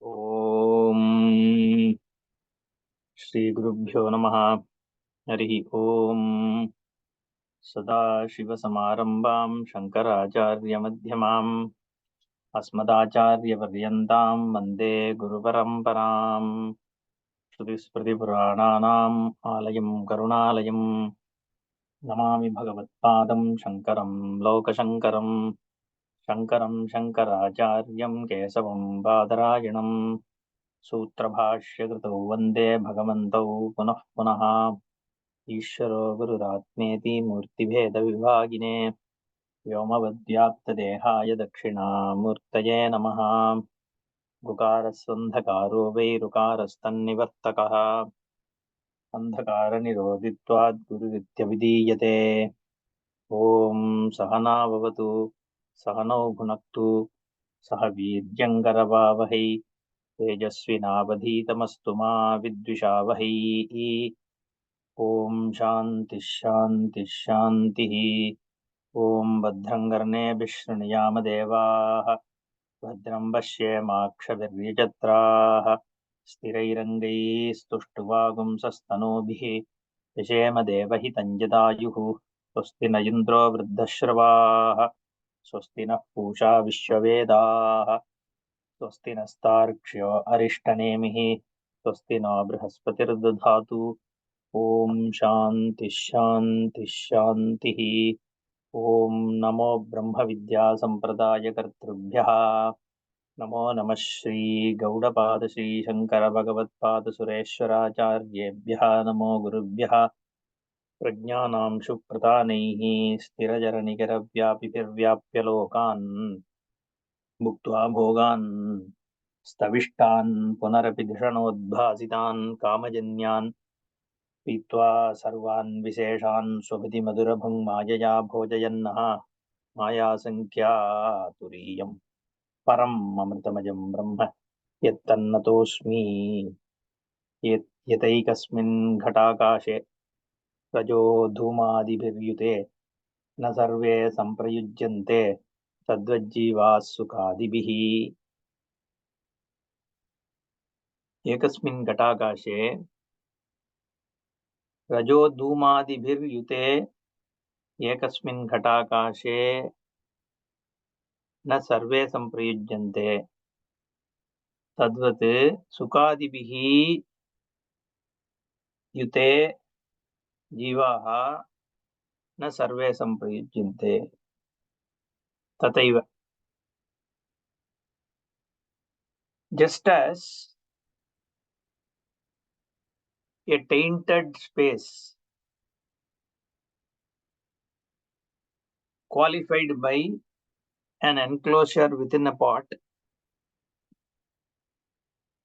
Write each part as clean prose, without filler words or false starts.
ओम श्री गुरुभ्यो नमः। हरि ओम। सदाशिवसमारंभां शंकराचार्यमध्यमाम् अस्मदाचार्यपर्यन्तां वन्दे गुरुपरम्पराम्। श्रुतिस्मृतिपुराणानाम् आलयं करुणालयं नमामि भगवत्पादं शङ्करं लोकशङ्करम्। शङ्करं शङ्कराचार्यं केशवं बादरायणम् सूत्रभाष्यकृतौ वन्दे भगवन्तौ पुनः पुनः। ईश्वरो गुरुरात्मेति मूर्तिभेदविभागिने व्योमवद्व्याप्तदेहाय दक्षिणामूर्तये नमः। गुकारस्वन्धकारो वैरुकारस्तन्निवर्तकः अन्धकारनिरोधित्वात् गुरुरित्यभिधीयते। ॐ सहना भवतु सहनौ भुनक्तु सह वीर्यङ्करवावहै तेजस्विनावधीतमस्तु मा विद्विषावहै। ॐ शान्तिः शान्तिः शान्तिः। ॐ भद्रं कर्णेभिः शृणुयाम देवाः भद्रं पश्येमाक्षभिर्यजत्राः स्थिरैरङ्गैस्तुष्टुवागुंसस्तनूभिः यशेम देवहितं जदायुः। स्वस्ति न इन्द्रो वृद्धश्रवाः स्वस्ति नः पूषा विश्ववेदाः स्वस्ति नस्तार्क्ष्यो अरिष्टनेमिः स्वस्ति नो बृहस्पतिर्दधातु। ॐ शान्तिः शान्तिः शान्तिः। ॐ नमो ब्रह्मविद्यासम्प्रदायकर्तृभ्यः नमो नमः श्री गौडपाद श्री शंकर भगवत्पाद सुरेश्वराचार्येभ्यः नमो गुरुभ्यः। प्रज्ञानां सुप्रधानैः स्थिरजरनिकरव्यापिभिर्व्याप्य लोकान् भुक्त्वा भोगान् स्तविष्टान् पुनरपि धिषणोद्भासितान् कामजन्यान् पीत्वा सर्वान् विशेषान् स्वपिति मधुरभुङ् मायया भोजयन्नः मायासङ्ख्या तुरीयम् परम् अमृतमजं ब्रह्म यत्तन्नतोऽस्मि। यतैकस्मिन् घटाकाशे रजो धूमादिभिर्युते न सर्वे सम्प्रयुज्यन्ते तद्वज्जीवाः सुखादिभिः। एकस्मिन् घटाकाशे रजो धूमादिभिर्युते एकस्मिन् घटाकाशे न सर्वे सम्प्रयुज्यन्ते तद्वत् सुखादिभिः युते जीवाः न सर्वे सम्प्रयुज्यन्ते। तथैव just as a tainted space qualified by an enclosure within a pot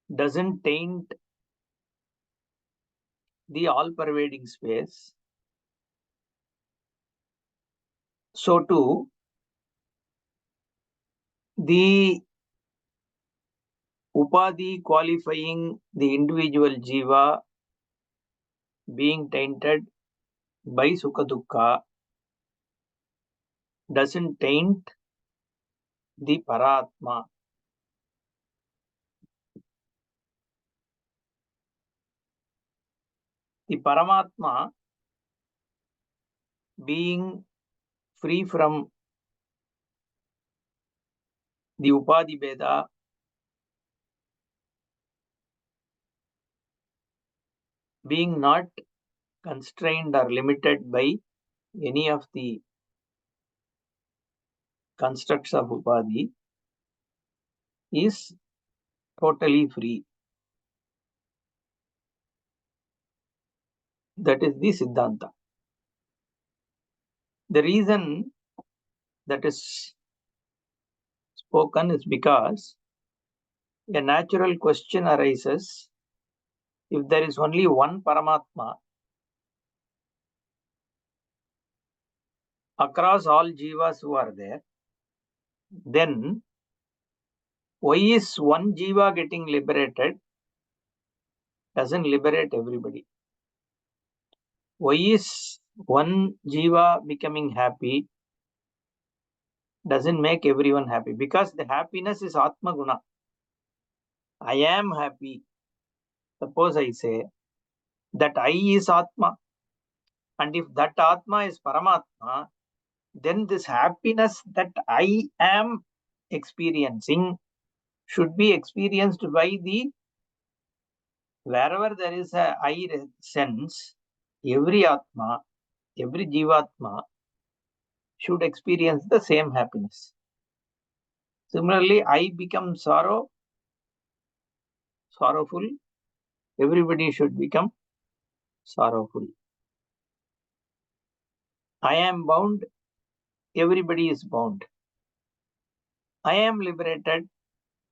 doesn't taint the all-pervading space, so too the upadhi qualifying the individual jiva being tainted by sukha dukkha doesn't taint the paratma. The paramatma, being free from the upadhi beda, being not constrained or limited by any of the constructs of upadhi, is totally free. That is the Siddhanta. The reason that is spoken is because a natural question arises: if there is only one Paramatma across all jivas who are there, then why is one jiva getting liberated doesn't liberate everybody? Why is one jiva becoming happy doesn't make everyone happy? Because the happiness is Atma Guna. I am happy. Suppose I say that I is Atma, and if that Atma is Paramatma, then this happiness that I am experiencing should be experienced by the, wherever there is a I sense, every Atma, every Jivatma should experience the same happiness. Similarly, I become sorrowful, everybody should become sorrowful. I am bound, everybody is bound. I am liberated,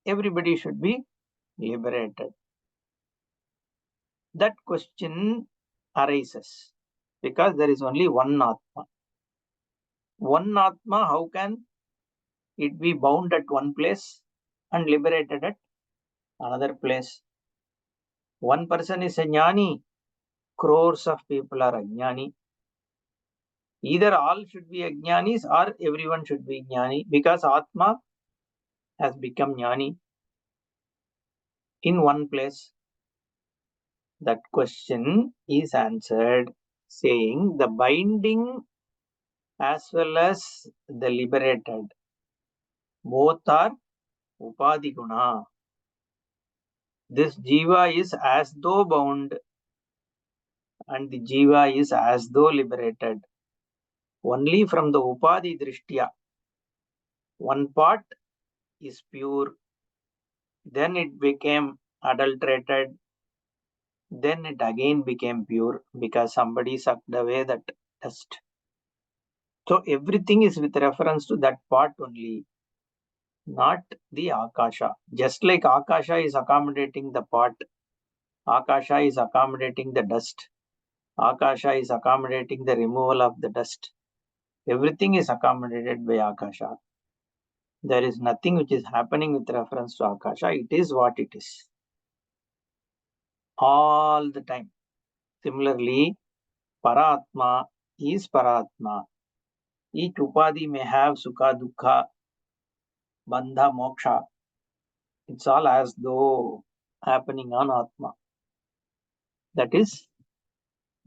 everybody should be liberated. That question arises because there is only one Atma. One Atma, how can it be bound at one place and liberated at another place? One person is a jnani, crores of people are ajnani. Either all should be ajnanis or everyone should be jnani, because Atma has become jnani in one place. That question is answered saying the binding as well as the liberated, both are upadhi guna. This jiva is as though bound and the jiva is as though liberated. Only from the upadhi drishtya, one part is pure, then it became adulterated, then it again became pure because somebody sucked away that dust. So everything is with reference to that part only, not the Akasha. Just like Akasha is accommodating the part, Akasha is accommodating the dust, Akasha is accommodating the removal of the dust. Everything is accommodated by Akasha. There is nothing which is happening with reference to Akasha. It is what it is. All the time. Similarly, Paratma is Paratma. Each Upadhi may have Sukha, Dukkha, Bandha, Moksha. It's all as though happening on Atma. That is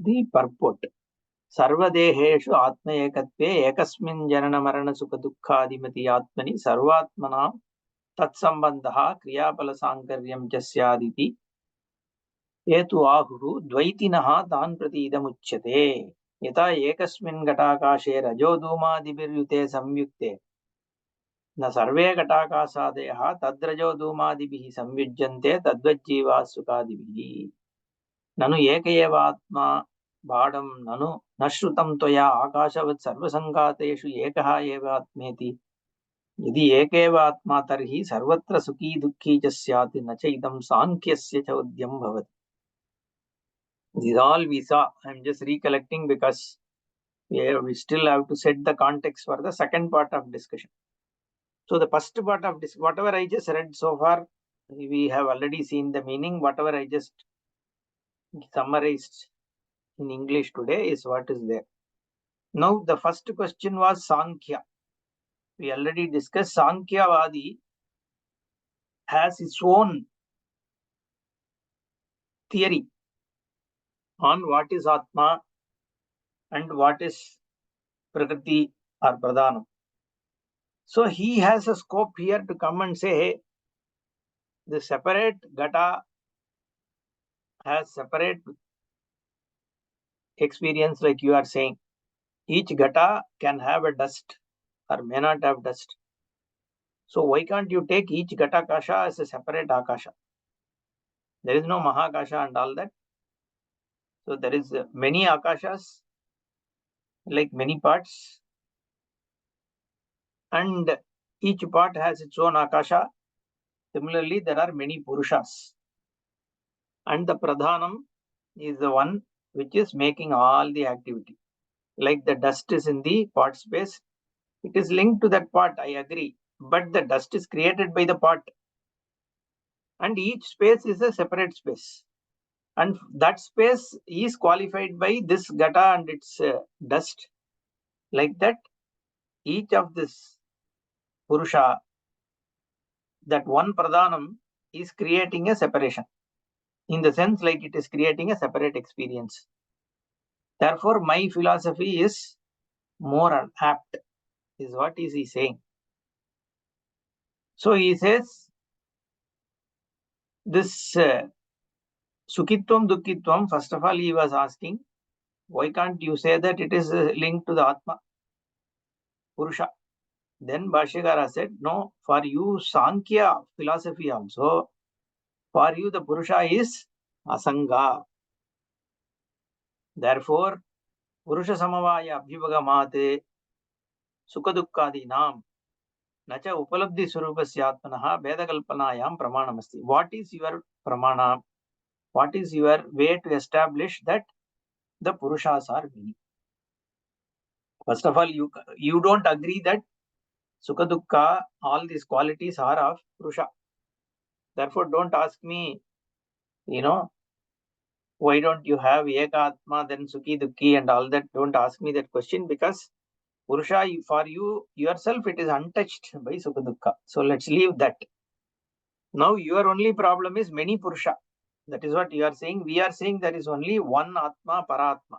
the purport. सर्वदेहेषु आत्म एकत्वे एकस्मिन् जनन मरण सुख दुःखादिमति आत्मनि सर्वात्मनां तत्सम्बन्धः क्रियाफल सांकर्यं च स्यादिति हेतु आहुः द्वैतिनः तान् प्रति इदमुच्यते यथा एकस्मिन् घटाकाशे रजो धूमादिभिर्युते संयुक्ते न सर्वे घटाकाशादयः तद्रजो धूमादिभिः संयुज्यन्ते तद्वज्जीवाः सुखादिभिः ननु एक एव आत्मा बाढं ननु न श्रुतं त्वया आकाशवत् सर्वसङ्घातेषु एकः एव आत्मेति यदि एक एव आत्मा तर्हि सर्वत्र सुखी दुःखी च स्यात् न च इदं सांख्यस्य चौद्यं भवति. These all we saw. I am just recollecting because we still have to set the context for the second part of discussion. So the first part of this, whatever I just read so far, we have already seen the meaning. Whatever I just summarized in English today is what is there. Now the first question was Sankhya. We already discussed Sankhya Vadi has its own theory on what is Atma and what is Prakriti or Pradhanam. So he has a scope here to come and say, hey, the separate Gata has separate experience, like you are saying. Each Gata can have a dust or may not have dust. So why can't you take each Gatakasha as a separate Akasha? There is no Mahakasha and all that. So there is many Akashas, like many parts, and each part has its own Akasha. Similarly, there are many Purushas. And the Pradhanam is the one which is making all the activity. Like the dust is in the pot space, it is linked to that pot, I agree. But the dust is created by the pot. And each space is a separate space. And that space is qualified by this Gata and its dust. Like that, each of this Purusha, that one Pradhanam is creating a separation. In the sense like it is creating a separate experience. Therefore, my philosophy is more apt, is what is he saying. So he says, this Sukhitvam Dukkitvam, first of all, he was asking, why can't you say that it is linked to the Atma, Purusha? Then Bhashyakara said, no, for you, Sankhya philosophy also, for you, the Purusha is Asanga. Therefore, Purusha Samavaya Abhivagamate Sukadukkadinam Nacha Upalabdhi Surupasyaatmanaha Vedakalpanayam Pramanamasti. What is your Pramana? What is your way to establish that the Purushas are many? First of all, you don't agree that Sukha Dukkha, all these qualities are of Purusha. Therefore, don't ask me, why don't you have Ekatma, then Sukhi Dukhi and all that? Don't ask me that question, because Purusha, for you yourself, it is untouched by Sukha Dukkha. So let's leave that. Now your only problem is many Purusha. That is what you are saying. We are saying there is only one Atma, Paratma.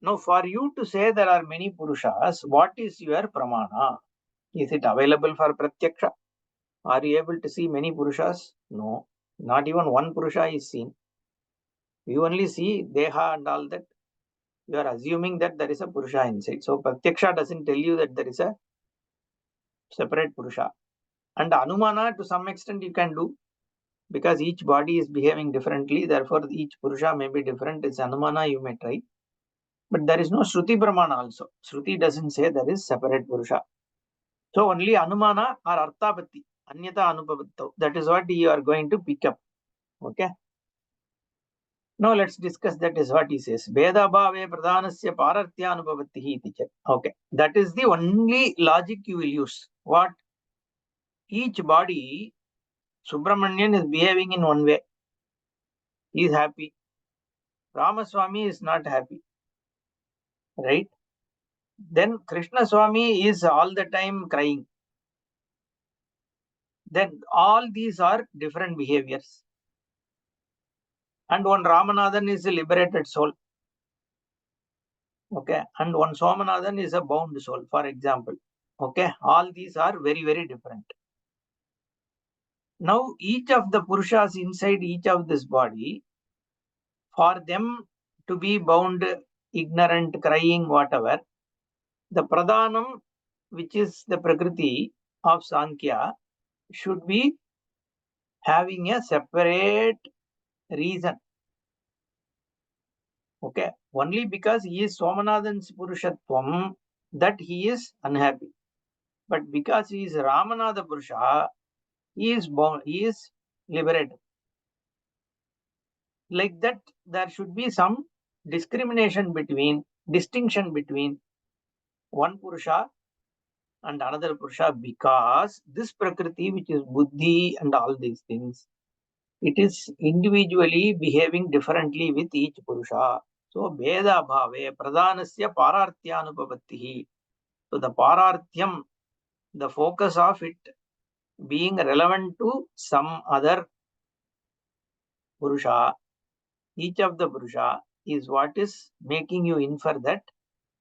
Now for you to say there are many Purushas, what is your Pramana? Is it available for Pratyaksha? Are you able to see many Purushas? No. Not even one Purusha is seen. You only see Deha and all that. You are assuming that there is a Purusha inside. So Pratyaksha doesn't tell you that there is a separate Purusha. And Anumana, to some extent, you can do, because each body is behaving differently. Therefore, each Purusha may be different. It's Anumana you may try. But there is no Shruti Brahmana also. Shruti doesn't say there is separate Purusha. So only Anumana or Arthapatti, Anyata Anupavatto. That is what you are going to pick up. Okay. Now let's discuss that is what he says. Veda bhave pradhanasya pararthya anupavatti iti. Okay. That is the only logic you will use. What? Each body, Subramanian is behaving in one way. He is happy. Ramaswamy is not happy. Right? Then Krishna Swami is all the time crying. Then all these are different behaviors. And one Ramanathan is a liberated soul. Okay. And one Somanathan is a bound soul, for example. Okay. All these are very, very different. Now, each of the Purushas inside each of this body, for them to be bound, ignorant, crying, whatever, the Pradhanam, which is the Prakriti of Sankhya, should be having a separate reason. Okay. Only because he is Somanathan's Purushatvam that he is unhappy. But because he is Ramanatha Purusha, he is born, he is liberated. Like that, there should be some distinction between one Purusha and another Purusha, because this Prakriti, which is Buddhi and all these things, it is individually behaving differently with each Purusha. So, Veda Bhave Pradhanasya Pararthya Anupavatti. So, the Pararthyam, the focus of it being relevant to some other Purusha, each of the Purusha is what is making you infer that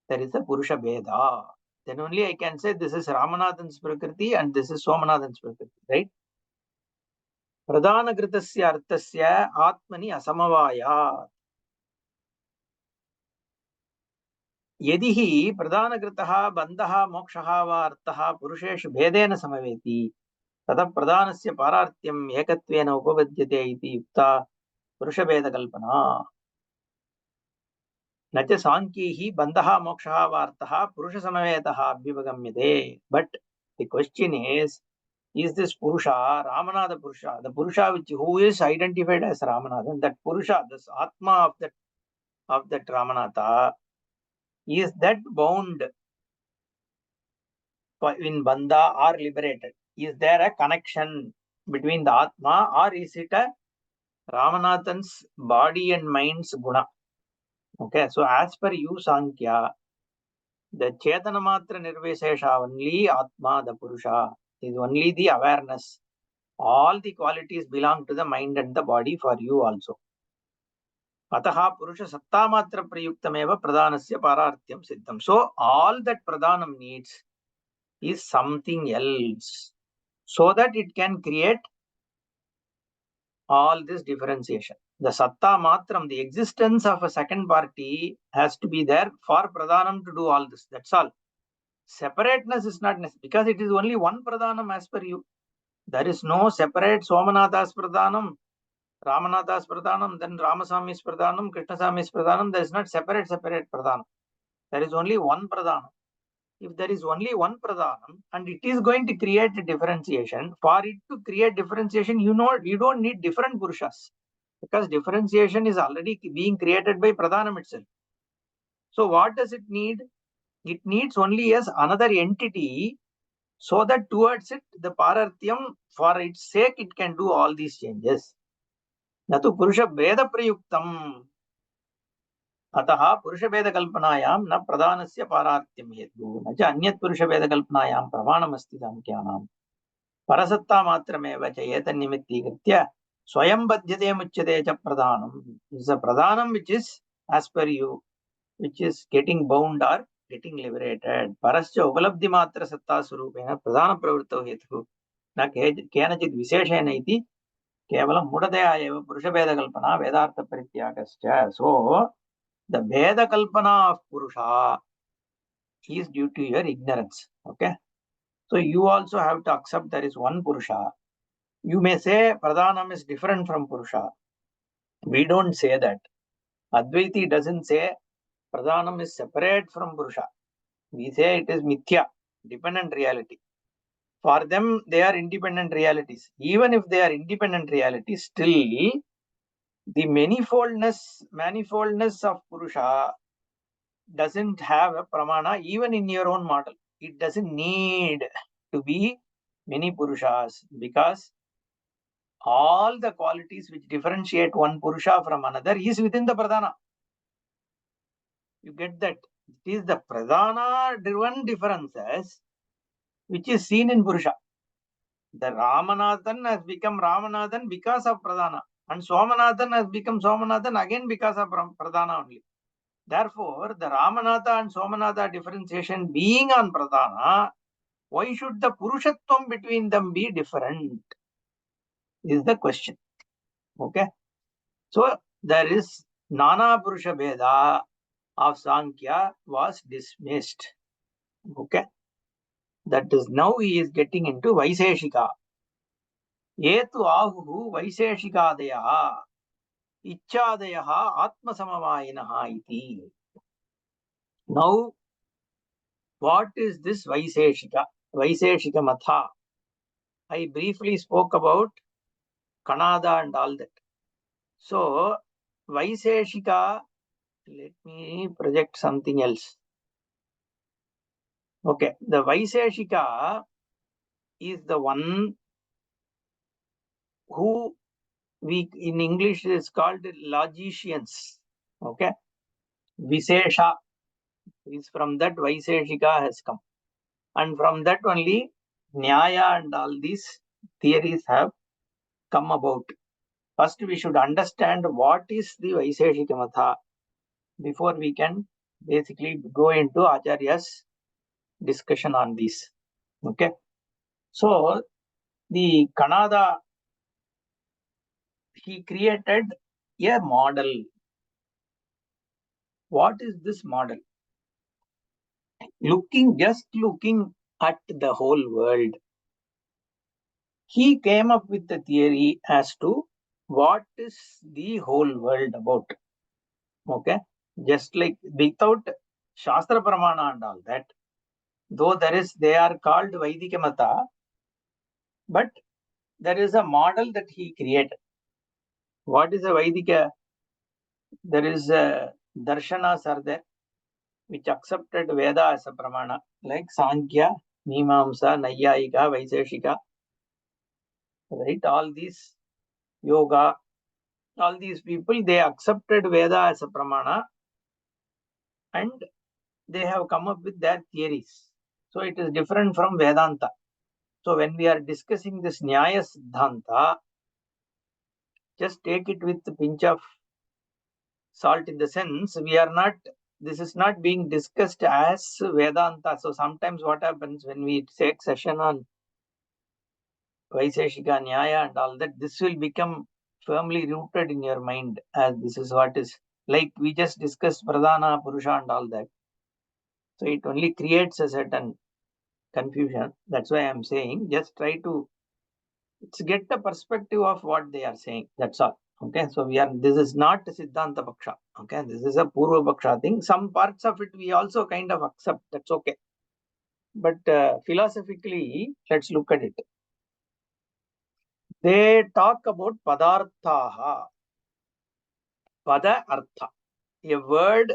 there is a Purusha Veda. Then only I can say this is Ramanathan's Prakriti and this is Somanathan's Prakriti, right? Pradhanakritasya arthasya atmani asamavaya. यदि हि प्रधानकृतः बन्धः मोक्षः वा अर्थः पुरुषेषु भेदेन समवेति ततः प्रधानस्य पारार्थ्यम् एकत्वेन उपपद्यते इति युक्ता पुरुषभेदकल्पना न च सांख्यैः बन्धः मोक्षः वा अर्थः पुरुषसमवेतः अभ्युपगम्यते. But the question is this Purusha Ramanatha Purusha, the Purusha who is identified as Ramanathan, that Purusha, this Atma of that Ramanatha, is that bound in Bandha or liberated? Is there a connection between the Atma, or is it a Ramanathan's body and mind's guna? Okay, so as per you, Sankhya, the Chetanamatra Nirvishesha, only Atma, the Purusha, is only the awareness. All the qualities belong to the mind and the body for you also. Ataha Purusha Satta Matra Prayuktameva Pradhanasya Parartyam Siddham. So all that Pradhanam needs is something else so that it can create all this differentiation. The Satta Matram, the existence of a second party has to be there for Pradhanam to do all this. That's all. Separateness is not necessary because it is only one Pradhanam as per you. There is no separate Somanatha's Pradhanam, Ramanatha's Pradhanam, then Ramaswami's Pradhanam, Krishnaswami's Pradhanam. There is not separate Pradhanam. There is only one Pradhanam. If there is only one Pradhanam and it is going to create a differentiation, for it to create differentiation, you don't need different Purushas because differentiation is already being created by Pradhanam itself. So what does it need? It needs only as another entity so that towards it, the Parartyam, for its sake, it can do all these changes. Natu Purusha Veda Prayuktam. Ataha Purusha Veda Kalpanaayam na Pradhanasya Parartyam Hetu. Na cha Anyat Purusha Veda Kalpanaayam Pramanamasti Samkhyanam. Parasatta Matrameva cha Etannimitti Kritya Swayam Badhyate Muchyate cha Pradhanam. This is a Pradhanam which is as per you, which is getting bound or getting liberated. Parascha Upalabdhi Matra Satta Surupena Pradhana Pravritto Hetu. Na Kenachit Visheshena iti Kevalam Mudadaya eva Purusha Veda Kalpana Vedartha Parityagascha. So the Veda Kalpana of Purusha is due to your ignorance. Okay. So you also have to accept there is one Purusha. You may say Pradhanam is different from Purusha. We don't say that. Advaiti doesn't say Pradhanam is separate from Purusha. We say it is Mithya, dependent reality. For them, they are independent realities. Even if they are independent realities, still the manifoldness of Purusha doesn't have a pramana even in your own model. It doesn't need to be many Purushas because all the qualities which differentiate one Purusha from another is within the Pradhana. You get that? It is the Pradhana driven differences which is seen in Purusha. The Ramanathan has become Ramanathan because of Pradhana, and Somanathan has become Somanathan again because of Pradhana only. Therefore, the Ramanatha and Somanatha differentiation being on Pradhana, why should the Purushatvam between them be different? Is the question. Okay. So there is Nana Purusha Veda of Sankhya was dismissed. Okay. That is now he is getting into Vaiseshika. Yetu ahuhu Vaiseshikadaya Ichadaya Atma Samavayinaha iti. Now, what is this Vaiseshika? Vaiseshika Matha. I briefly spoke about Kanada and all that. So, Vaiseshika, let me project something else. Okay, the Vaiseshika is the one who we in English is called logicians. Okay, Visesha is from that Vaiseshika has come, and from that only Nyaya and all these theories have come about. First, we should understand what is the Vaiseshika Matha before we can basically go into Acharya's discussion on this. Okay. So, the Kanada, he created a model. What is this model? Just looking at the whole world, he came up with the theory as to what is the whole world about. Okay. Just like without Shastra Pramana and all that, though they are called Vaidika Mata, but there is a model that he created. What is a Vaidika? There is a Darshanas are there, which accepted Veda as a Pramana, like Sankhya, Mimamsa, Nayayika, Vaiseshika, right? All these Yoga, all these people, they accepted Veda as a Pramana and they have come up with their theories. So it is different from Vedanta. So when we are discussing this Nyaya Siddhanta, just take it with a pinch of salt, in the sense this is not being discussed as Vedanta. So sometimes what happens when we take session on Vaiseshika Nyaya and all that, this will become firmly rooted in your mind, as this is what is, like we just discussed Pradhana, Purusha and all that. So it only creates a certain confusion. That's why I'm saying just try to get the perspective of what they are saying. That's all. Okay, so this is not Siddhanta Paksha. Okay, this is a Purva Paksha thing. Some parts of it we also kind of accept. That's okay. But philosophically, let's look at it. They talk about Padarthaha. Pada Artha. A word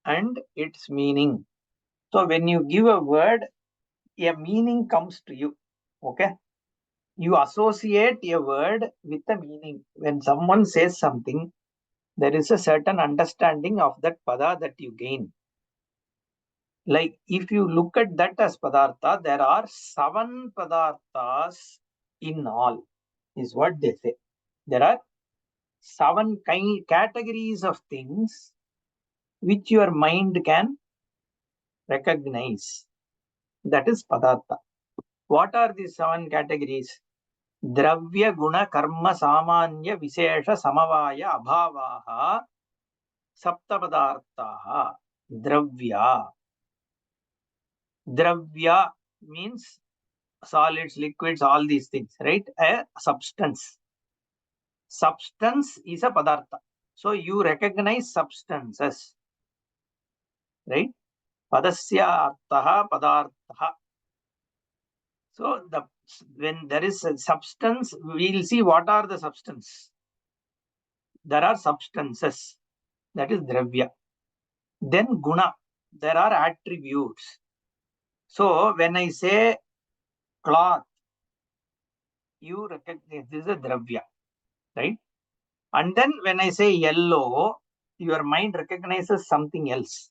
and its meaning. So when you give a word, a meaning comes to you. Okay. You associate a word with a meaning. When someone says something, there is a certain understanding of that pada that you gain. Like if you look at that as padartha, there are 7 padarthas in all, is what they say. There are 7 categories of things which your mind can recognize. That is padartha. What are these 7 categories? Dravya, guna, karma, samanya, vishesha, samavaya, abhavaha, saptapadarthaha. Dravya. Dravya means solids, liquids, all these things, right? A substance. Substance is a padartha. So you recognize substances, right? Padasya arthaha padarthaha. So when there is a substance, we'll see what are the substance. There are substances. That is dravya. Then guna. There are attributes. So when I say cloth, you recognize this is a dravya, right? And then when I say yellow, your mind recognizes something else.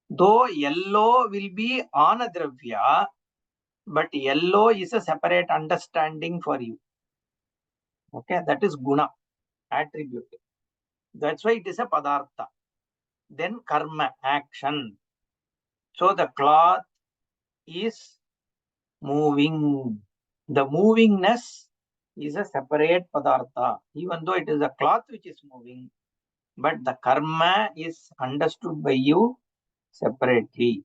Though yellow will be on a dravya, but yellow is a separate understanding for you. Okay, that is guna, attribute. That's why it is a padartha. Then karma, action. So the cloth is moving. The movingness is a separate padartha. Even though it is a cloth which is moving, but the karma is understood by you separately.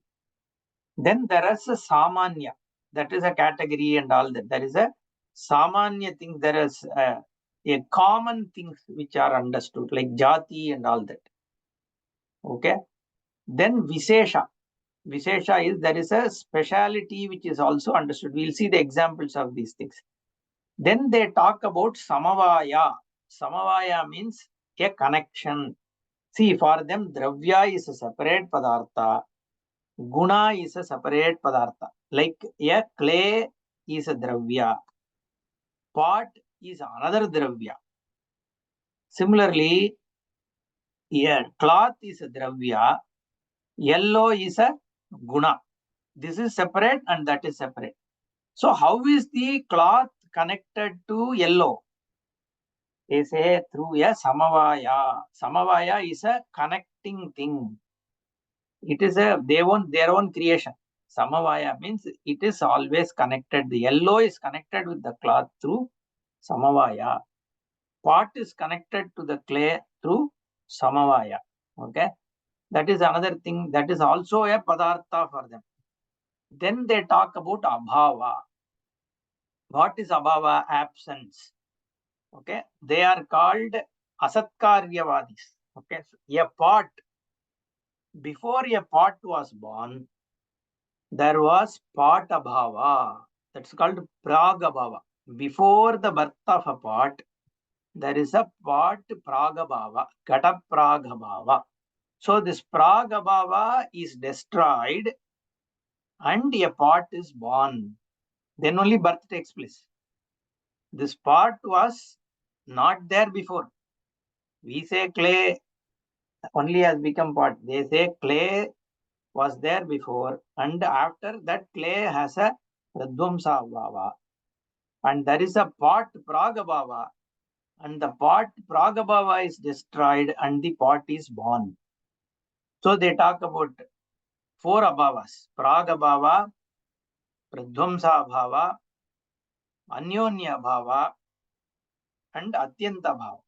Then there is a samanya. That is a category and all that. There is a samanya thing. There is a common things which are understood, like jati and all that. Okay. Then vishesha. Vishesha is there is a speciality which is also understood. We'll see the examples of these things. Then they talk about samavaya. Samavaya means a connection. See, for them, dravya is a separate padartha. Guna is a separate padartha. Like a clay is a dravya. Pot is another dravya. Similarly, a cloth is a dravya. Yellow is a guna. This is separate and that is separate. So how is the cloth connected to yellow? They say through a samavaya. Samavaya is a connecting thing. It is their own creation. Samavaya means it is always connected. The yellow is connected with the cloth through samavaya. Pot is connected to the clay through samavaya. Okay, that is another thing. That is also a padartha for them. Then they talk about abhava. What is abhava? Absence. Okay, they are called asatkaryavadis. Okay, so a pot, before a pot was born, there was pot abhava. That's called pragabhava. Before the birth of a pot, there is a pot pragabhava, gata pragabhava. So this pragabhava is destroyed and a pot is born. Then only birth takes place. This pot was not there before. We say clay only has become pot. They say clay was there before, and after that clay has a Pradvamsa Bhava. And there is a pot Pragabhava, and the pot Pragabhava is destroyed and the pot is born. So they talk about 4 abhavas: Pragabhava, Pradvamsa Bhava, Anyonya Bhava, and Atyanta Bhava.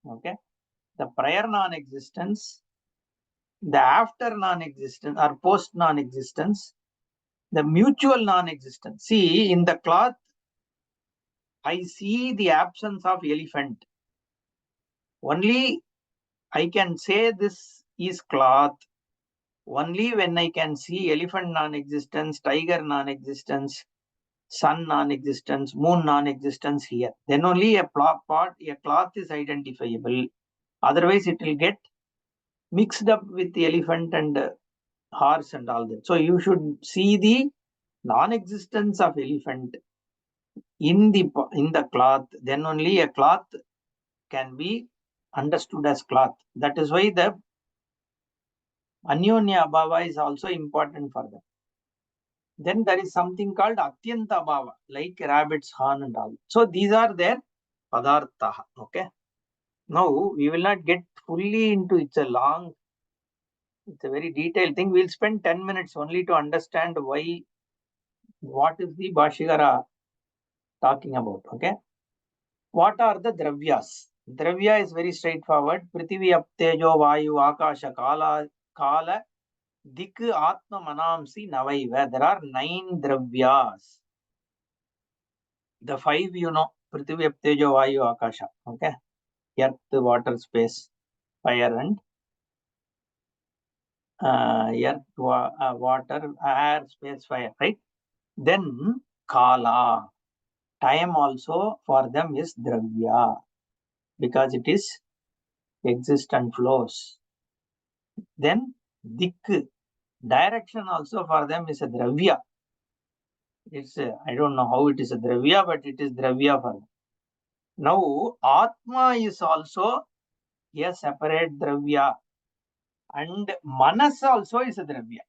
Okay. The prior non-existence, the after non-existence or post non-existence, the mutual non-existence. See, in the cloth, I see the absence of elephant. Only I can say this is cloth only when I can see elephant non-existence, tiger non-existence, sun non-existence, moon non-existence here. Then only a cloth is identifiable. Otherwise, it will get mixed up with the elephant and horse and all that. So you should see the non-existence of elephant in the cloth. Then only a cloth can be understood as cloth. That is why the Anyonya Bhava is also important for them. Then there is something called Atyanta Bhava, like rabbit's horn and all. So these are their Padartha. Okay. Now we will not get fully into it's a very detailed thing. We'll spend 10 minutes only to understand what is the Bhashyakara talking about. Okay. What are the Dravyas? Dravya is very straightforward. Prithvi, Aptejo, Vayu, Akasha, Kala, Dik, Atma, Manamsi, Navaiva. There are 9 Dravyas. The 5 you know. Prithvi, Aptejo, Vayu, Akasha. Okay. Earth, water, space, fire, and earth, water, air, space, fire. Right. Then Kala. Time also for them is Dravya because it is exists and flows. Then Dik. Direction also for them is a Dravya. It's I don't know how it is a Dravya, but it is Dravya for them. Now, Atma is also a separate Dravya. And Manas also is a Dravya.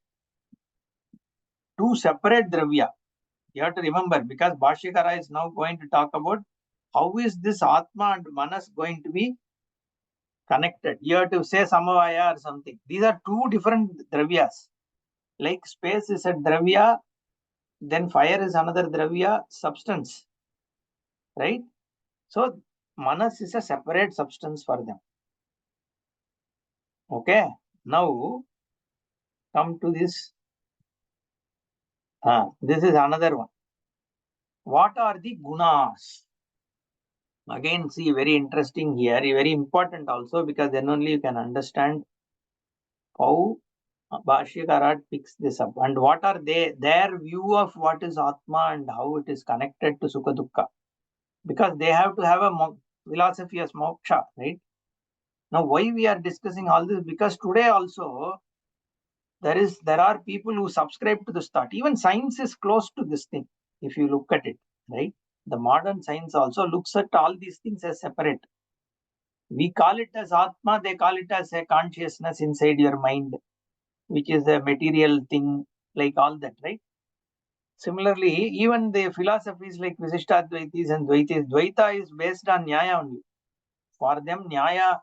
2 separate Dravya. You have to remember because Bhashyakara is now going to talk about how is this Atma and Manas going to be connected. You have to say Samavaya or something. These are 2 different Dravyas. Like space is a Dravya, then fire is another Dravya, substance. Right? So, Manas is a separate substance for them. Okay. Now, come to this. This is another one. What are the gunas? Again, see, very interesting here, very important also because then only you can understand how Bhashyakara picks this up and what are their view of what is Atma and how it is connected to Sukha Dukkha. Because they have to have a philosophy as moksha, right? Now, why we are discussing all this? Because today also there are people who subscribe to this thought. Even science is close to this thing, if you look at it, right? The modern science also looks at all these things as separate. We call it as Atma, they call it as a consciousness inside your mind, which is a material thing, like all that, right? Similarly, even the philosophies like Visishtadvaitis and Dvaitis, Dvaita is based on Nyaya only. For them, Nyaya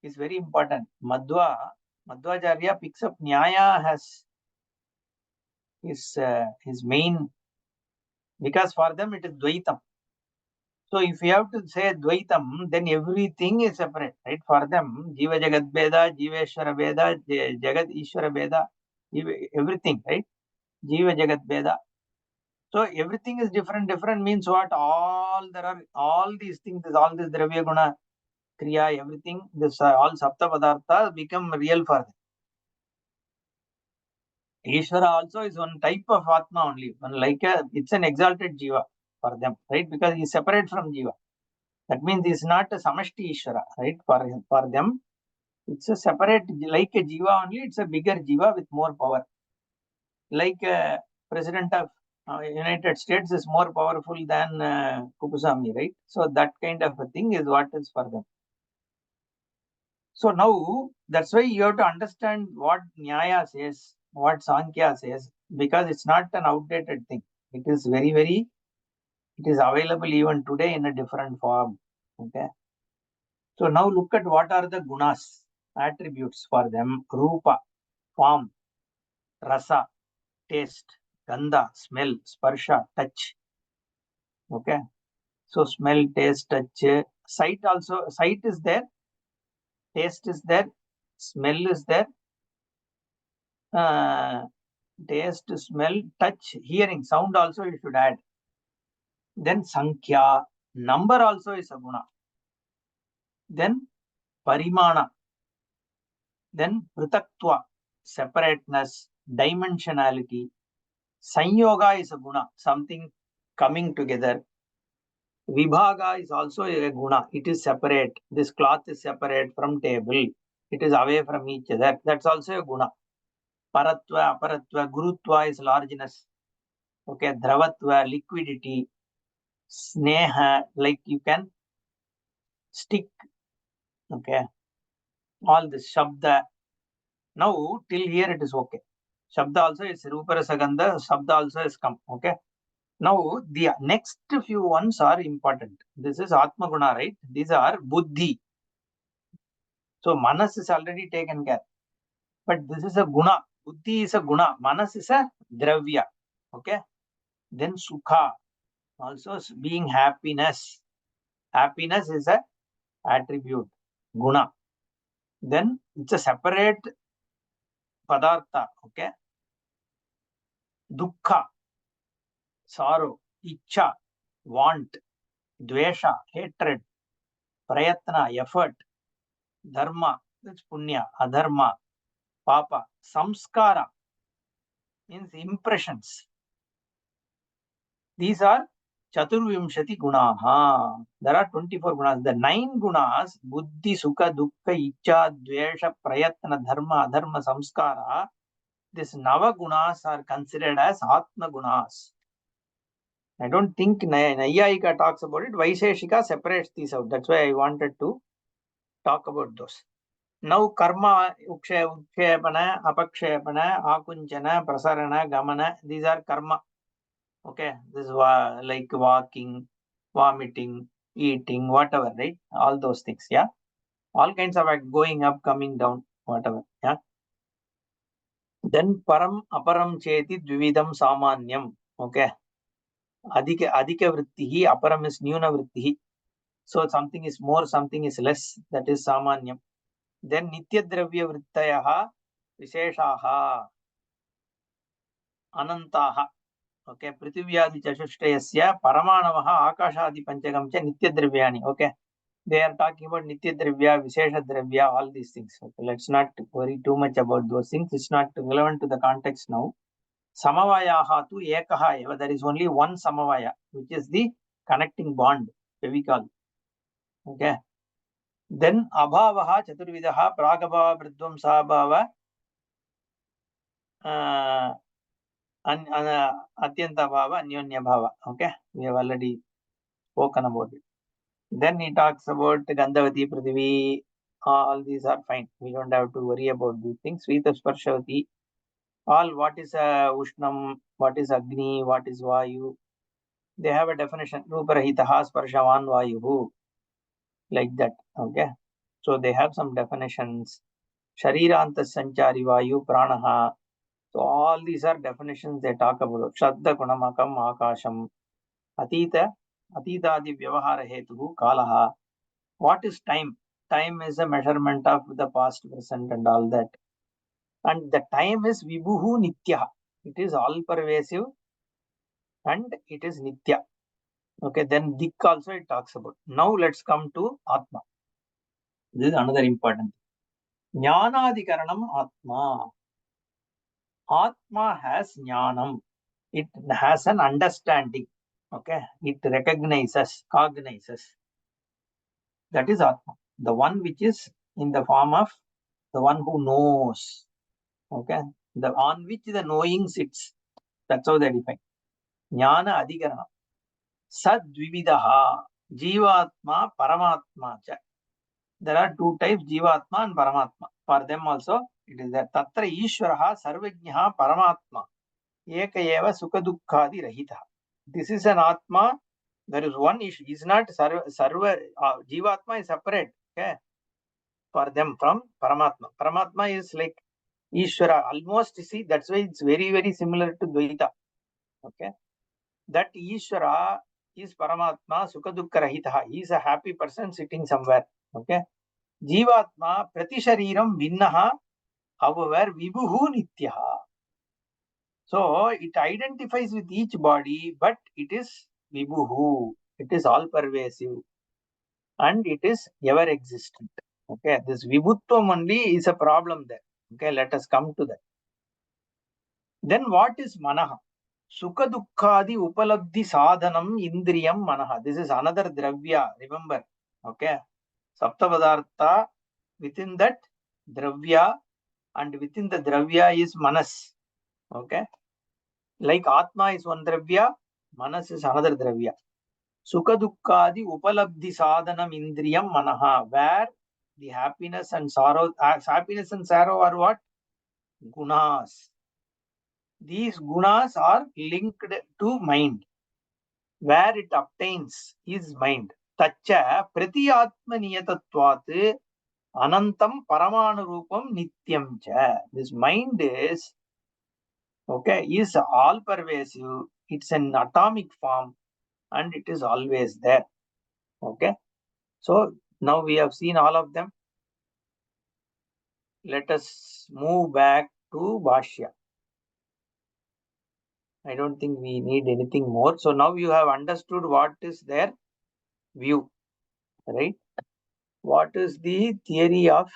is very important. Madhvacharya picks up Nyaya as his main, because for them it is Dvaitam. So if you have to say Dvaitam, then everything is separate, right? For them, Jiva Jagat Veda, Jiveshwara Veda, Jagat Ishwara Veda, everything, right? Jiva Jagat Veda. So everything is different. Different means what? There are all these things, all this Dravya Guna, Kriya, everything, this all Sapta Padartha become real for them. Ishvara also is one type of Atma only, it's an exalted Jiva for them, right? Because he is separate from Jiva. That means he is not a Samashti Ishvara, right? For them, it's a separate, like a Jiva only, it's a bigger Jiva with more power. Like President of United States is more powerful than Kupusami, right? So that kind of a thing is what is for them. So now, that's why you have to understand what Nyaya says, what Sankhya says, because it's not an outdated thing. It is it is available even today in a different form. Okay. So now look at what are the gunas, attributes for them. Rupa, form, rasa, taste, gandha, smell, sparsha, touch. Okay. So smell, taste, touch, sight also, sight is there, taste is there, smell is there, taste, smell, touch, hearing, sound also you should add. Then sankhya, number also is a guna. Then parimana, then pritaktva, separateness, dimensionality. Sanyoga is a guna, something coming together. Vibhaga is also a guna. It is separate. This cloth is separate from table. It is away from each other. That's also a guna. Paratva, aparatva, gurutva is largeness. Okay, dravatva, liquidity. Sneha, like you can stick. Okay, all this shabda. Now till here it is okay. Shabda also is ruparasagandha. Shabda also is come. Okay. Now the next few ones are important. This is Atma Guna, right? These are Buddhi. So Manas is already taken care. But this is a Guna. Buddhi is a Guna. Manas is a Dravya. Okay. Then Sukha. Also being happiness. Happiness is a attribute. Guna. Then it's a separate Padartha. Okay. Dukkha. Sorrow. Icha. Want. Dvesha. Hatred. Prayatna. Effort. Dharma, that's punya. Adharma, papa. Samskara means impressions. These are Chaturvimshati gunaha. There are 24 gunas. The 9 gunas, buddhi, sukha, dukkha, icha, dvesha, prayatna, dharma, adharma, samskara. These Nava gunas are considered as Atma gunas. I don't think Nayayika talks about it. Vaisheshika separates these out. That's why I wanted to talk about those. Now karma, ukshepana, apakshepana, akunchana, prasarana, gamana, these are karma. Okay, this is like walking, vomiting, eating, whatever, right? All those things, yeah. All kinds of going up, coming down, whatever, yeah. Then param, aparam cheti, dvividam samanyam. Okay. Adhika vrittihi, aparam is nyuna vrittihi. So something is more, something is less, that is samanyam. Then nitya dravya vrittayaha visheshaha anantaha. Okay, prithiviyadi chatushtrayasya paramanavaha akashadi panchagam cha nitya dravyani. Okay, they are talking about nitya dravya, vishesha dravya, all these things. Okay, let's not worry too much about those things. It's not relevant to the context now. Samavayaha tu ekaha eva. There is only one samavaya, which is the connecting bond, fevicol. Okay. Then abhavaha chaturvidaha pragabhava pradvamsabhava atyanta bhava anyonya bhava. Okay, we have already spoken about it. Then he talks about Gandhavati Prithivi. All these are fine. We don't have to worry about these things. Sveta Sparshavati. All what is Ushnam, what is Agni, what is Vayu. They have a definition. Ruparahitaha Sparshavan Vayuhu. Like that. Okay. So they have some definitions. Shariranta Sanchari Vayu Pranaha. So all these are definitions they talk about. Shraddha Gunamakam Akasham. Atita Atitadi Vyavahara Hetuhu Kalaha. What is time? Time is a measurement of the past, present, and all that. And the time is Vibhuhu Nitya. It is all pervasive and it is Nitya. Okay, then Dik also it talks about. Now let's come to Atma. This is another important thing. Jnanadikaranam Atma. Atma has jnanam. It has an understanding. Okay, it recognizes, cognizes. That is Atma. The one which is in the form of the one who knows. Okay, the on which the knowing sits. That's how they define. Jnana adhikarana. Sadvividaha. Jivatma, Paramatma cha. There are two types, Jivatma and Paramatma. For them also, it is that Tatra Ishvaraha Sarvajnaha Paramatma. Eka eva sukha dukkhadi rahita. This is an Atma. There is one issue. Is not sarva Jivatma is separate. Okay, for them from Paramatma. Paramatma is like Ishvara. Almost see, that's why it's very, very similar to Dvaita. Okay. That Ishvara is Paramatma, Sukha Dukkha Rahita. He is a happy person sitting somewhere. Okay. Jivatma Pratishariram Vinnaha, however, Vibhuhu Nityaha. So it identifies with each body, but it is Vibhuhu. It is all pervasive and it is ever existent. Okay. This Vibhutvam only is a problem there. Okay. Let us come to that. Then what is Manaha? Sukha Dukkhadi Upalabdhi Sadhanam Indriyam Manaha. This is another Dravya, remember. Okay. Saptapadartha, within that Dravya, and within the Dravya is Manas. Okay. Like Atma is one Dravya, Manas is another Dravya. Sukha Dukkhadi Upalabdhi Sadhanam Indriyam Manaha, where the happiness and sorrow are what? Gunas. These gunas are linked to mind. Where it obtains is mind. Tacha pratiyatmaniyatatvat anantam paramanurupam nityam cha. This mind is all pervasive. It's an atomic form and it is always there. Okay. So now we have seen all of them. Let us move back to Bhashya. I don't think we need anything more. So now you have understood what is their view, right? What is the theory of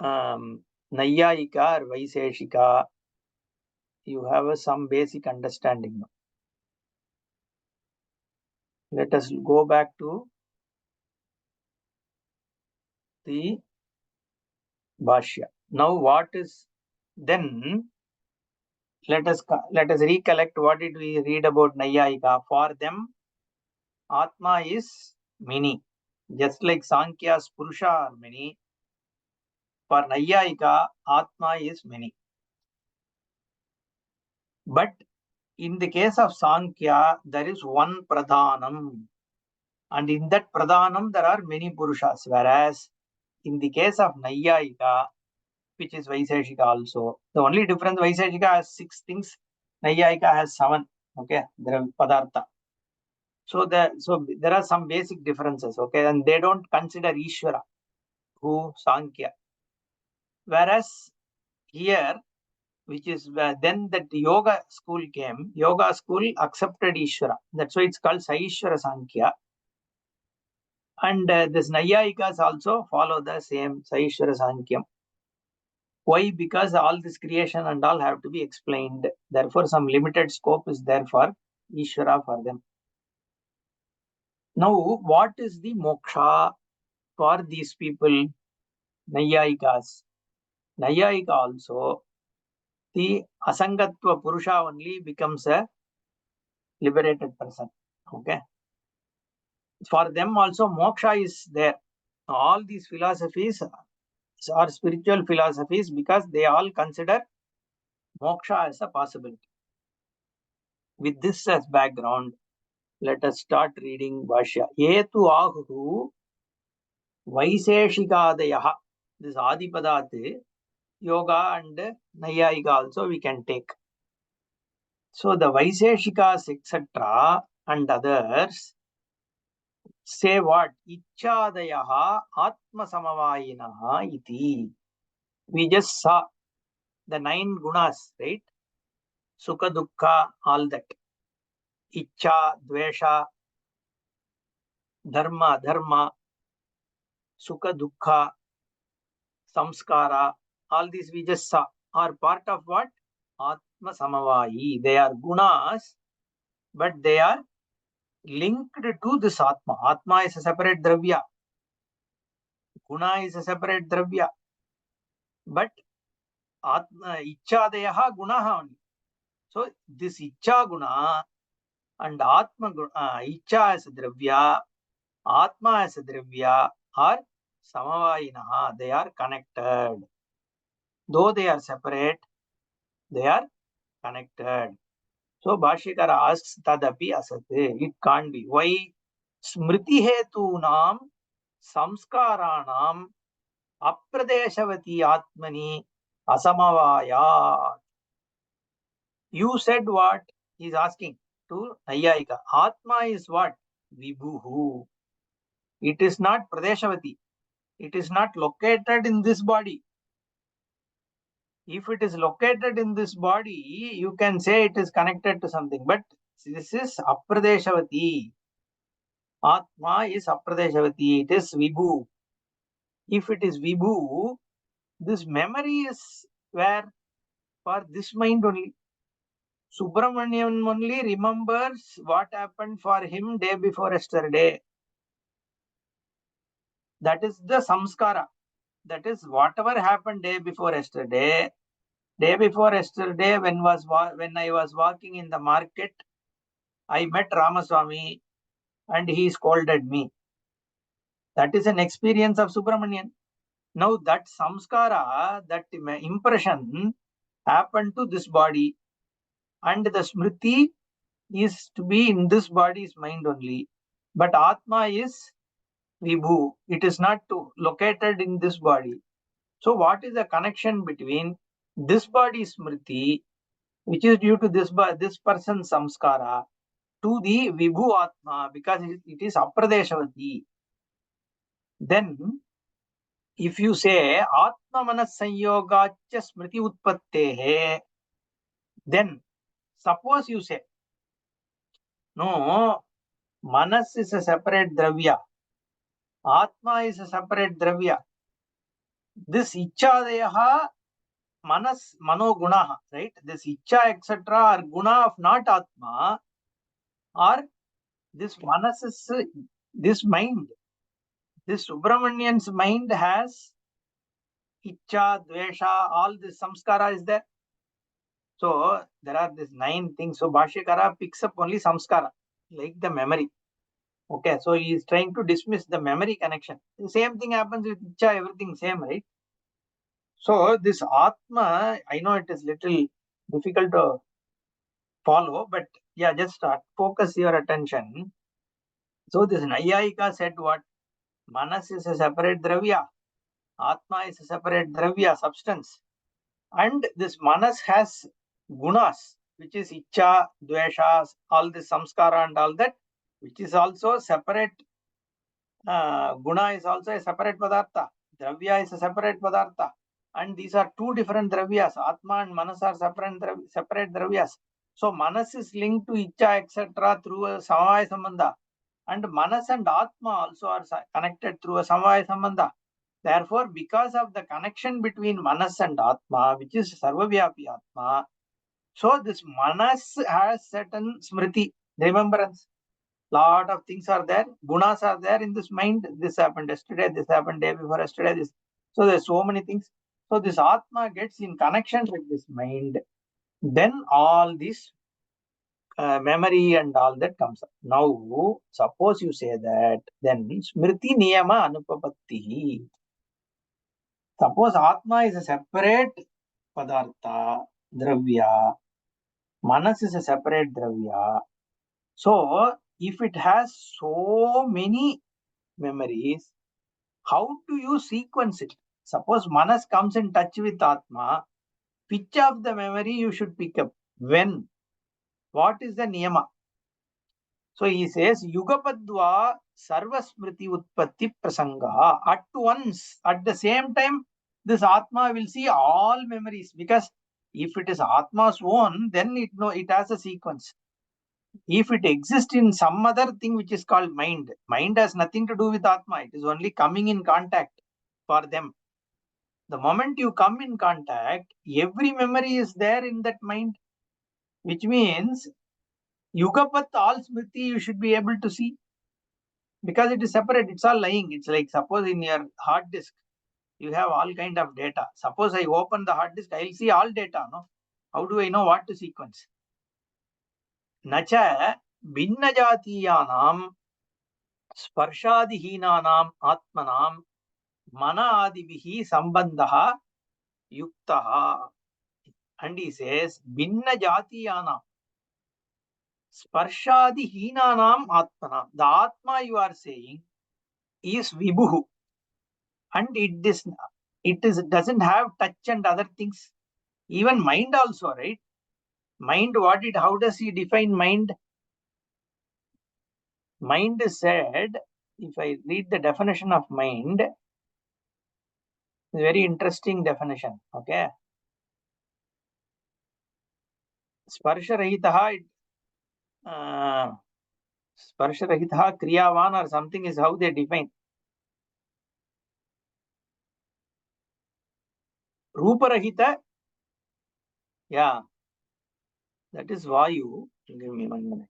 Nayayika or Vaiseshika? You have some basic understanding now. Let us go back to the Bhashya. Now what is then? Let us recollect what did we read about Nayayika. For them, Atma is many. Just like Sankhya's Purusha are many. For Nayayika, Atma is many. But in the case of Sankhya, there is one Pradhanam. And in that Pradhanam, there are many Purushas. Whereas in the case of Nayayika, which is Vaiseshika also, the only difference, Vaiseshika has 6 things, Nayayika has 7. Okay, there are Padartha. So there are some basic differences. Okay, and they don't consider Ishvara, who Sankhya. Whereas here, which is then that yoga school came, yoga school accepted Ishvara. That's why it's called Saishvara Sankhya. And this Nayayikas also follow the same Saishvara Sankhya. Why? Because all this creation and all have to be explained. Therefore, some limited scope is there for Ishvara for them. Now, what is the moksha for these people? Nayayikas. Nayayika also, the Asangatva Purusha only becomes a liberated person. Okay. For them also, moksha is there. All these philosophies are spiritual philosophies because they all consider moksha as a possibility. With this as background, let us start reading Bhashya. Etu ahuhu Vaiseshikadayaha. This Adipadat, yoga and Nayayika also we can take. So the Vaiseshikas, etc. and others say what? Ichadayaha Atma Samavayinaha iti. We just saw the 9 gunas, right? Sukha, Dukkha, all that. Icha, Dvesha, Dharma, Dharma, Sukha, Dukkha, Samskara, all these we just saw are part of what? Atma Samavayi. They are gunas, but they are linked to this Atma. Atma is a separate Dravya. Guna is a separate Dravya. But Atma, Ichadayaha Gunaha only. So this Icha Guna and Atma Icha as a Dravya, Atma as a Dravya are Samavayinaha. They are connected. Though they are separate, They are connected. So Bhashyakara asks, Tadapi asate. It can't be. Why? Smriti hetunam samskaranam apradeshavati atmani asamavaya. You said what? He is asking to Nayayika. Atma is what? Vibhuhu. It is not Pradeshavati. It is not located in this body. If it is located in this body, you can say it is connected to something. But this is Apradeshavati. Atma is Apradeshavati. It is Vibhu. If it is Vibhu, this memory is where? For this mind only. Subramanian only remembers what happened for him day before yesterday. That is the samskara. That is whatever happened day before yesterday. Day before yesterday, when I was walking in the market, I met Ramaswamy and he scolded me. That is an experience of Subramanian. Now that samskara, that impression happened to this body, and the smriti is to be in this body's mind only. But Atma is Vibhu. It is not located in this body. So what is the connection between this body smriti, which is due to this person's samskara, to the Vibhu Atma, because it is Apradeshavati. Then, if you say Atma Manas Sanyogacha Smriti Utpattehe, then suppose you say, no, Manas is a separate Dravya, Atma is a separate Dravya. This Ichchadeha Manas Manogunaha, right? This Ichcha, etc., are guna of not Atma, or this Manas is this mind. This Subramanian's mind has Ichcha, Dvesha, all this samskara is there. So there are these 9 things. So Bhashyakara picks up only samskara, like the memory. Okay, so he is trying to dismiss the memory connection. The same thing happens with Ichcha, everything same, right? So this Atma, I know it is little difficult to follow, but yeah, just focus your attention. So this Nayayika said what? Manas is a separate Dravya. Atma is a separate Dravya, substance. And this Manas has gunas, which is Ichcha, Dveshas, all this samskara and all that, which is also separate. Guna is also a separate Padartha. Dravya is a separate Padartha. And these are 2 different Dravyas. Atma and Manas are separate Dravyas. So Manas is linked to Ichcha, etc. through a Samvaya Sambandha. And Manas and Atma also are connected through a Samvaya Sambandha. Therefore, because of the connection between Manas and Atma, which is Sarvavyapi Atma, so this Manas has certain Smriti, remembrance. Lot of things are there, gunas are there in this mind. This happened yesterday, this happened day before yesterday, this. So there's so many things. So this Atma gets in connection with this mind. Then all this memory and all that comes up. Now, suppose you say that, then Smriti Niyama Anupapattihi. Suppose Atma is a separate Padartha, Dravya, Manas is a separate Dravya. So, if it has so many memories, how do you sequence it? Suppose Manas comes in touch with Atma, which of the memory you should pick up? When? What is the Niyama? So he says, Yugapadva Sarvasmriti Utpatti Prasanga. At once, at the same time, this Atma will see all memories, because if it is Atma's own, then it has a sequence. If it exists in some other thing which is called mind, mind has nothing to do with Atma. It is only coming in contact for them. The moment you come in contact, every memory is there in that mind, which means Yugapat all Smriti you should be able to see, because it is separate. It's all lying. It's like, suppose in your hard disk, you have all kind of data. Suppose I open the hard disk, I'll see all data. No, how do I know what to sequence? Nacha binna jatiyanam स्पर्शादिहीनानाम् आत्मनां मनादिभिः सम्बन्धः युक्तः. And he says, Binna Jatiyanam, Sparshadi Hinanam Atmana. The Atma you are saying is Vibhuhu. And it doesn't have touch and other things. Even mind also, right? Mind, how does he define mind? Mind is said, if I read the definition of mind, it's a very interesting definition. Okay. Sparsharahitaha, Sparsharahitaha Kriyavan or something is how they define. Ruparahita, yeah, that is Vayu. Give me 1 minute.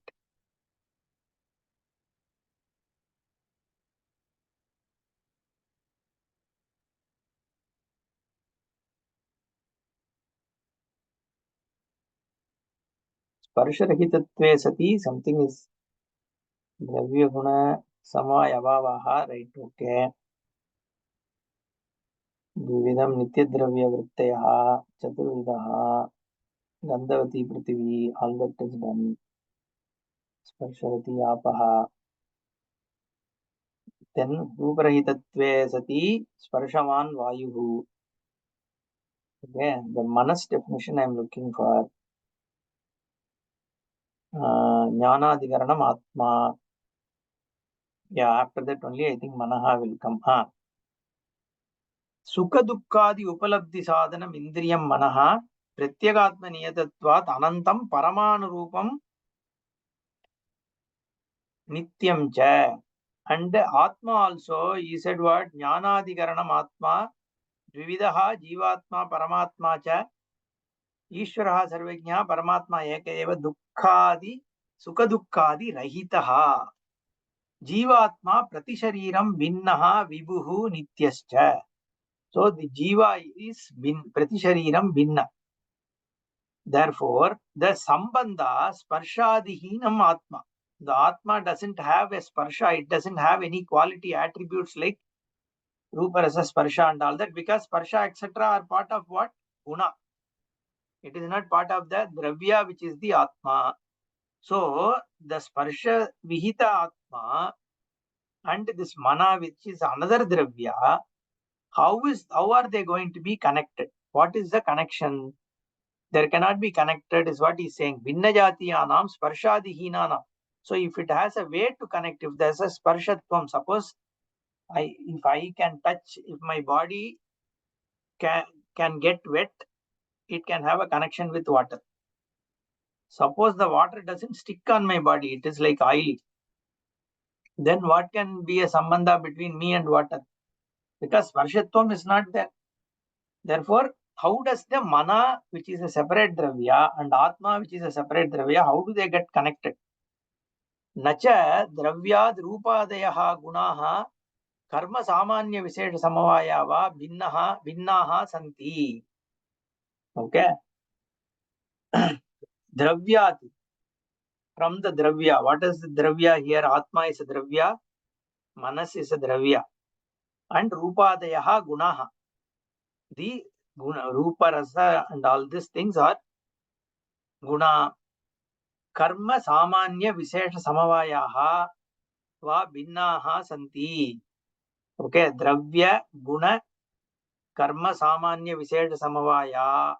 Sparshaраhitatve sati, something is Dravya Guna Samayavavaha, right? Okay. Vividam Nityadravya Vrittayaha, Chaturvidaha, Gandhavati Prithvi, all that is done. Sparsharati Apaha. Then Ruprahitatve sati, Sparshaman Vayuhu. Again, the Manas definition I am looking for. Jnanadikaranam Atma. Yeah, after that only I think Manaha will come. Sukha Dukkadi Upalabdhi Sadhanam Indriyam Manaha Pratyagatma Niyatatvat Anantam Paramanurupam Nityam Cha. And Atma also, he said what? Jnanadikaranam Atma Dvividaha Jivatma Paramatma Cha Ishvaraha Sarvajna Paramatma Eka Eva Dukkadi Sukha Dukkadi Rahitaha Jivatma Pratishariram Binnaha Vibhuhu Nityascha. So the Jiva is Pratishariram Binna. Therefore, the Sambandha Sparshadihinam Atma. The Atma doesn't have a Sparsha, it doesn't have any quality attributes like Rupa Rasa Sparsha and all that, because Sparsha etc. are part of what? Guna. It is not part of the Dravya which is the Atma. So, the Sparsha Vihita Atma and this Mana which is another Dravya, how are they going to be connected? What is the connection? There cannot be connected is what he's saying. Binna Jatiyanam Sparshadihinanam. So if it has a way to connect, if there's a Sparshatvam, suppose if I can touch, if my body can get wet, it can have a connection with water. Suppose the water doesn't stick on my body, it is like oily. Then what can be a sambandha between me and water? Because Sparshatvam is not there. Therefore, how does the Mana, which is a separate Dravya, and Atma, which is a separate Dravya, how do they get connected? Nacha Dravyad Rupadayah Gunaha Karma Samanya Visesha Samavayava Binnaha Santi. Okay. Dravyad, from the Dravya. What is the Dravya here? Atma is a Dravya, Manas is a Dravya, and Rupadayah Gunaha. The Guna, Rupa, Rasa, and all these things are Guna. Karma Samanya Visesha Samavayaha Va Binnaha Santi. Okay, Dravya, Guna, Karma Samanya Visesha Samavaya,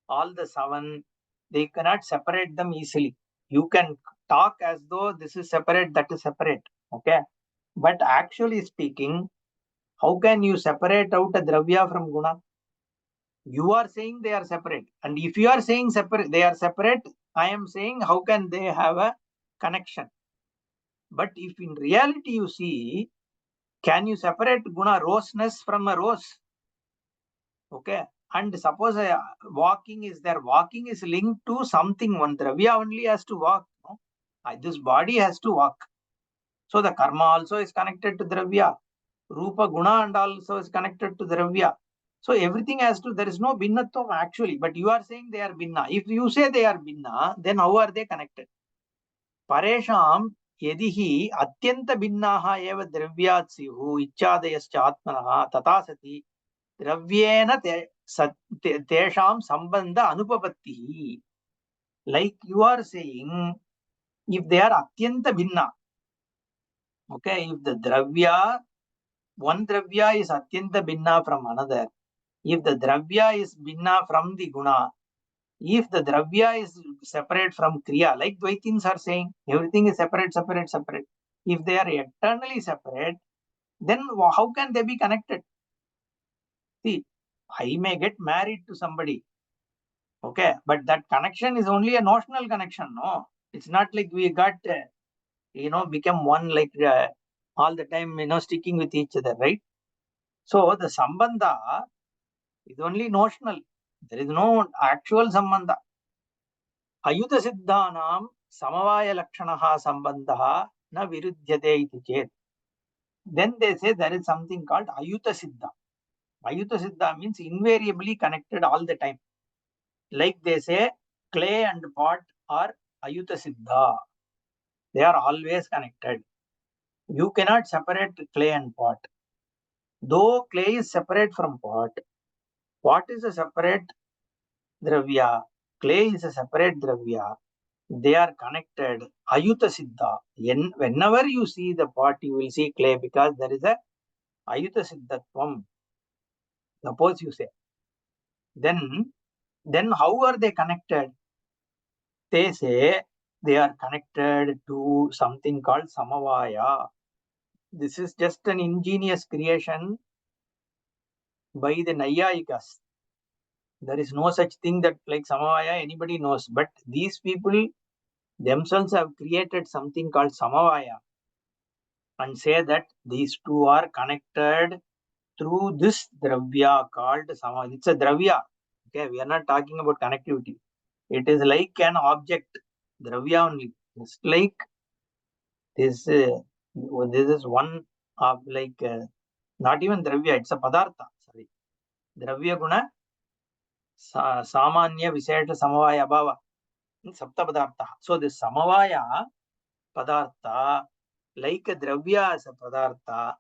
all the 7, they cannot separate them easily. You can talk as though this is separate, that is separate. Okay. But actually speaking, how can you separate out a Dravya from Guna? You are saying they are separate. And if you are saying they are separate, I am saying how can they have a connection? But if in reality you see, can you separate Guna roseness from a rose? Okay. And suppose walking is there. Walking is linked to something. One Dravya only has to walk. No? This body has to walk. So the karma also is connected to Dravya. Rupa Guna and also is connected to Dravya. So everything has to, there is no Binnatvam actually. But you are saying they are Binna. If you say they are Binna, then how are they connected? Paresham Yedihi Atyanta Binnaha Eva Dravyat Sihu Ichadayascha Atmanaha Tatasati Dravyena tesham sambandha anupapattihi. Like you are saying, if they are atyanta bhinna, okay, if the dravya, one dravya is atyanta bhinna from another, if the dravya is bhinna from the guna, if the dravya is separate from kriya, like Dvaitins are saying, everything is separate, separate, separate. If they are eternally separate, then how can they be connected? See, I may get married to somebody, okay, but that connection is only a notional connection, no? It's not like we got, become one, like all the time, sticking with each other, right? So the sambandha is only notional. There is no actual sambandha. Ayuta siddhanam samavaya lakshanaha sambandha na viruddhyate iti chet. Then they say there is something called ayuta siddha. Ayuta siddha means invariably connected all the time. Like they say, clay and pot are ayuta siddha. They are always connected. You cannot separate clay and pot. Though clay is separate from pot, pot is a separate dravya, clay is a separate dravya. They are connected. Ayuta siddha. Whenever you see the pot, you will see clay because there is a ayuta siddhatvam. Suppose you say. Then how are they connected? They say they are connected to something called samavaya. This is just an ingenious creation by the Nayayikas. There is no such thing that like samavaya anybody knows. But these people themselves have created something called samavaya and say that these two are connected through this dravya called samavaya. It's a dravya. Okay, we are not talking about connectivity. It is like an object, dravya only. It's like this. This is one of like not even dravya. It's a padartha. Sorry, dravya guna samanya vishesha samavaya bhava. Sapta padartha. So this samavaya padartha, like a dravya as a padartha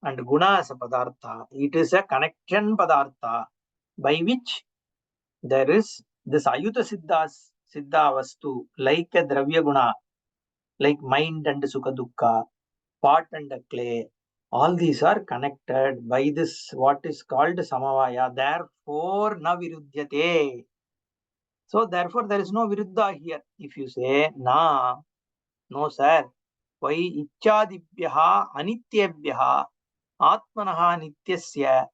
and guna as a padartha, it is a connection padartha by which there is this ayuta siddha vastu, like a dravya guna, like mind and sukha dukkha, pot and clay. All these are connected by this what is called samavaya. Therefore, na viruddhyate. So therefore, there is no viruddha here. If you say na, no sir. Why ichadibhyaha anityebhyaha atmanaha nityasya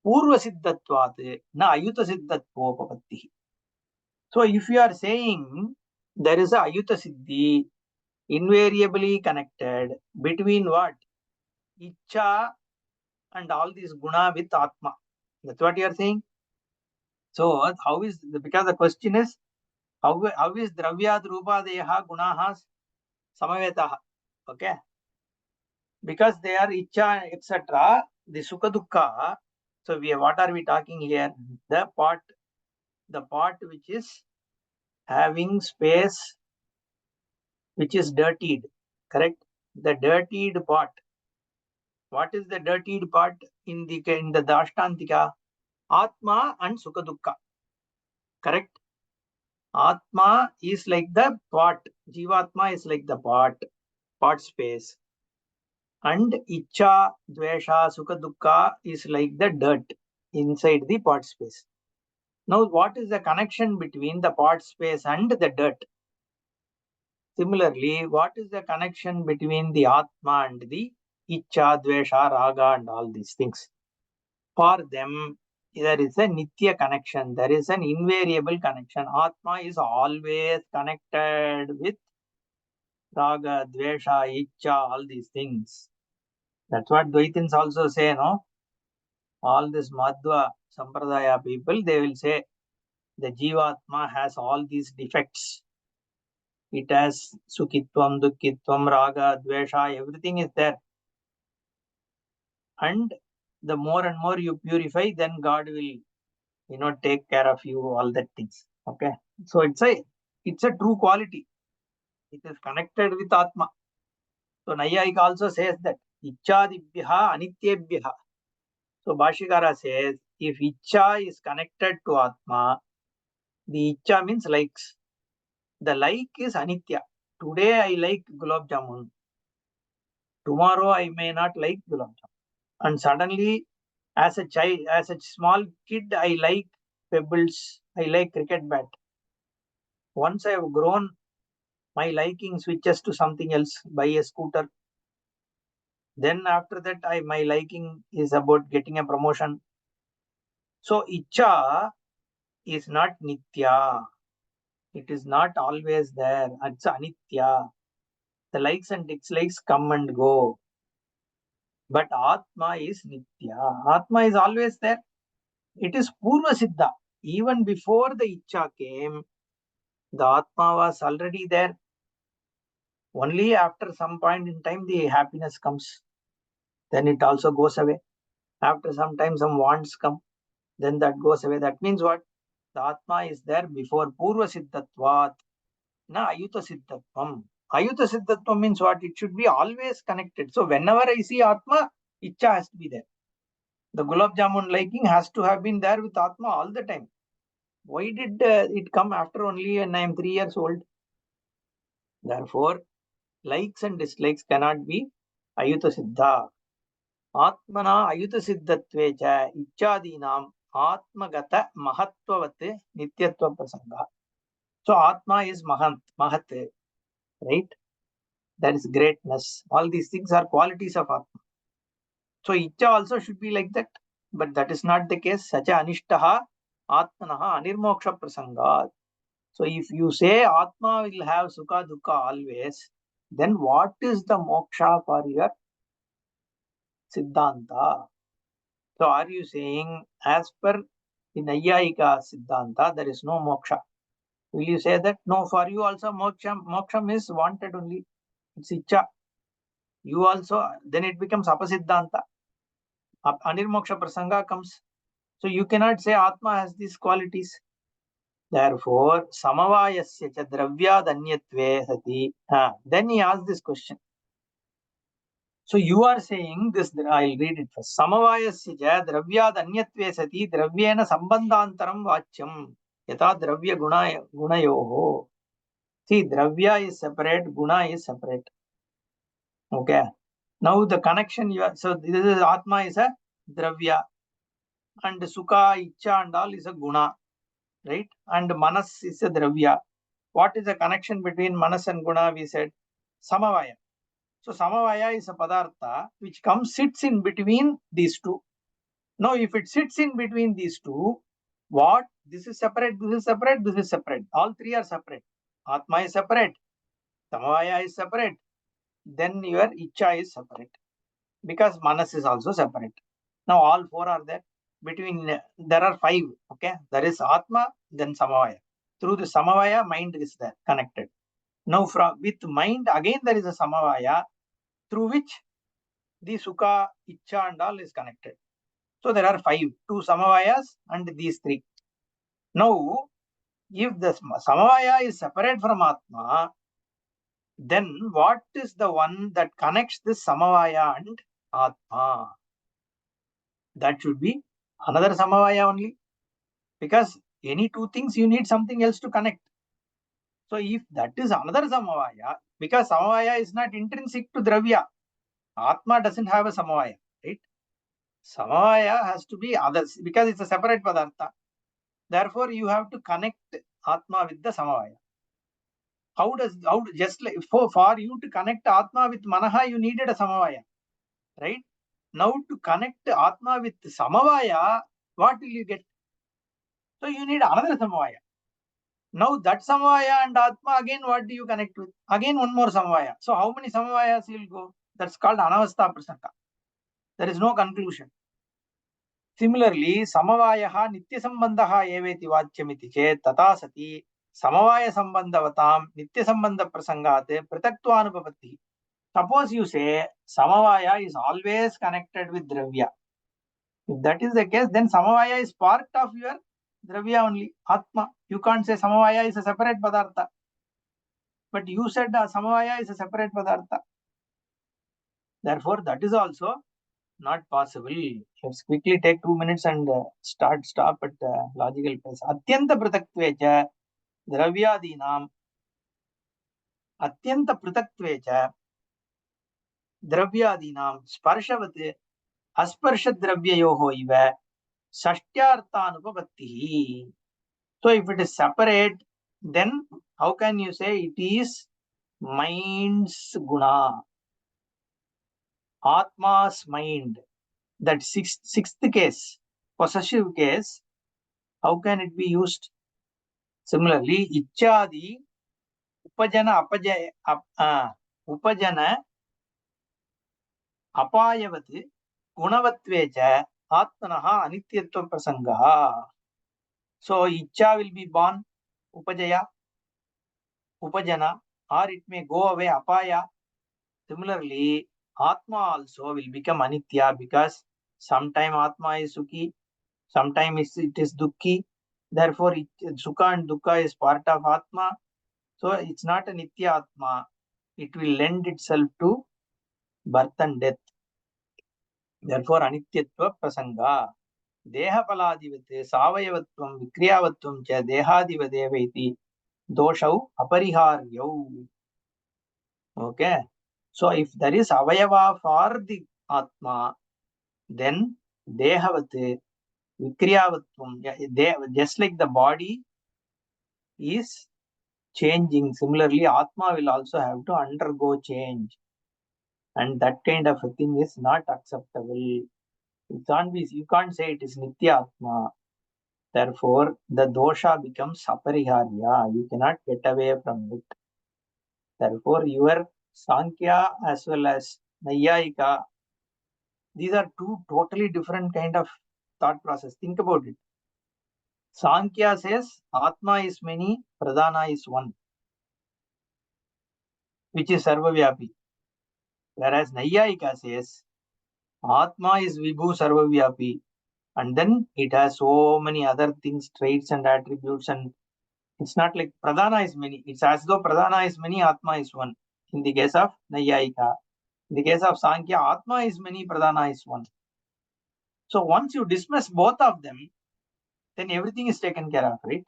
purvasiddhatvat na ayuta siddhatvopavattihi. So if you are saying there is a ayuta siddhi invariably connected between what? Icha and all these guna with atma. That's what you are saying. So how is, because the question is how is dravyad rupadeha gunaha samavetaha? Okay. Because they are icha, etc. The sukha dukkha. So what are we talking here? The pot which is having space, which is dirtied, correct? The dirtied pot. What is the dirtied pot in the Dashtantika? Atma and sukha dukkha, correct? Atma is like the pot. Jivatma is like the pot space. And icha, dvesha, sukha dukkha is like the dirt inside the pot space. Now, what is the connection between the pot space and the dirt? Similarly, what is the connection between the Atma and the Icha, Dvesha, Raga and all these things? For them, there is a Nitya connection. There is an invariable connection. Atma is always connected with Raga, Dvesha, Icha, all these things. That's what Dvaitins also say, no? All this Madhva Sampradaya people, they will say the Jivatma has all these defects. It has Sukhitvam, Dukkitvam, Raga, Dvesha, everything is there. And the more and more you purify, then God will, take care of you, all that things. Okay. So it's a true quality. It is connected with Atma. So Nayayika also says that Ichadibhyaha Anityebhyaha. So Bhashikara says if Icha is connected to Atma, the Icha means likes. The like is Anitya. Today I like gulab jamun. Tomorrow I may not like gulab jamun. And suddenly, as a child, as a small kid, I like pebbles. I like cricket bat. Once I have grown, my liking switches to something else, buy a scooter. Then after that, my liking is about getting a promotion. So Icha is not Nitya. It is not always there. It's Anitya. The likes and dislikes come and go. But Atma is Nitya. Atma is always there. It is Purva Siddha. Even before the Icha came, the Atma was already there. Only after some point in time, the happiness comes. Then it also goes away. After some time, some wants come. Then that goes away. That means what? The Atma is there before Purva Siddhatvat. Na Ayuta Siddhatvam. Ayuta Siddhatvam means what? It should be always connected. So whenever I see Atma, Icha has to be there. The Gulab Jamun liking has to have been there with Atma all the time. Why did it come after only when I am 3 years old? Therefore, likes and dislikes cannot be Ayuta Siddha. Atmana Ayuta Siddhatve cha Ichadinam Atmagata Mahatvavat Nityatva Prasanga. So Atma is Mahat, right? That is greatness. All these things are qualities of Atma. So Icha also should be like that. But that is not the case. Sacha Anishtaha Atmanaha Anirmoksha Prasangat. So if you say Atma will have Sukha Dukkha always, then what is the moksha for your Siddhanta? So are you saying as per the Nayayika Siddhanta, there is no moksha? Will you say that? No, for you also moksha is wanted only. It's Icha. You also, then it becomes Apasiddhanta. Anirmoksha Prasanga comes. So you cannot say Atma has these qualities. Therefore, Samavayasya cha Dravyadanyatve sati. Then he asked this question. So you are saying this, I'll read it first. Samavayasya cha Dravyadanyatve sati Dravyena Sambandhantaram Vachyam. Yata Dravya Gunayoho. See, Dravya is separate, Guna is separate. Okay. Now the connection so this is Atma is a Dravya. And Sukha, Icha and all is a Guna. Right? And Manas is a Dravya. What is the connection between Manas and Guna? We said Samavaya. So Samavaya is a Padartha which sits in between these two. Now, if it sits in between these two, what? This is separate, this is separate, this is separate. All three are separate. Atma is separate. Samavaya is separate. Then your Icha is separate. Because Manas is also separate. Now, all four are there. There are five. Okay. There is Atma, then Samavaya. Through the Samavaya, mind is there, connected. Now, with mind, again there is a Samavaya through which the Sukha, Icha and all is connected. So there are five, two Samavayas and these three. Now, if the Samavaya is separate from Atma, then what is the one that connects this Samavaya and Atma? That should be another Samavaya only. Because any two things, you need something else to connect. So if that is another Samavaya, because Samavaya is not intrinsic to Dravya, Atma doesn't have a Samavaya, right? Samavaya has to be others because it's a separate Padartha. Therefore, you have to connect Atma with the Samavaya. Just like for you to connect Atma with Manaha, you needed a Samavaya, right? Now to connect Atma with Samavaya, what will you get? So you need another Samavaya. Now that Samavaya and Atma, again what do you connect with? Again one more Samavaya. So how many Samavayas will go? That's called Anavastha Prasanga. There is no conclusion. Similarly, Samavayaha Nitya Sambandhaha Eveti Vachyamiti Chet Tata Sati Samavaya Sambandhavatam Nitya Sambandha Prasangate Pritaktvanupapatti. Suppose you say Samavaya is always connected with Dravya. If that is the case, then Samavaya is part of your Dravya only, Atma. You can't say Samavaya is a separate Padartha. But you said Samavaya is a separate Padartha. Therefore, that is also not possible. Let's quickly take 2 minutes and stop at logical place. Atyanta prataktvecha dravyadinam अत्यंत पृथक्त्वे च द्रव्यादीनां स्पर्शवत् अस्पर्शद्रव्ययोः इव षष्ट्यार्थानुपपत्तिः. So if it is separate, then how can you say it is mind's guna, atma's mind? That sixth case, possessive case, how can it be used? Similarly, ichchadi upajana अपायवत् गुणवत्वे च आत्मनः अनित्यत्व प्रसंगः. So इच्छा will be born, upajaya, upajana, or it may go away, apaya. Similarly, atma also will become anitya because sometime atma is sukhi, sometimes it is dukhi. Therefore, sukha and dukkha is part of atma. So it's not a nitya atma. It will lend itself to birth and death. Therefore, anityatva prasanga. देहफलादिवत् सावयवत्वं विक्रियावत्वं च देहादिवदेव इति दोषौ अपरिहार्यौ. Okay, so if there is avayava for the atma, then dehavat vikriyavatvam, just like the body is changing, similarly atma will also have to undergo change, and that kind of a thing is not acceptable. You can't say it is nitya atma. Therefore, the dosha becomes apariharya. You cannot get away from it. Therefore, your Sankhya as well as Nayayika, these are two totally different kind of thought process. Think about it. Sankhya says Atma is many, Pradhana is one, which is Sarvavyapi. Whereas Nayayika says Atma is Vibhu Sarvavyapi, and then it has so many other things, traits and attributes, and it's not like Pradhana is many. It's as though Pradhana is many, Atma is one. In the case of Nayayika. In the case of Sankhya, Atma is many, Pradhana is one. So once you dismiss both of them, then everything is taken care of, right?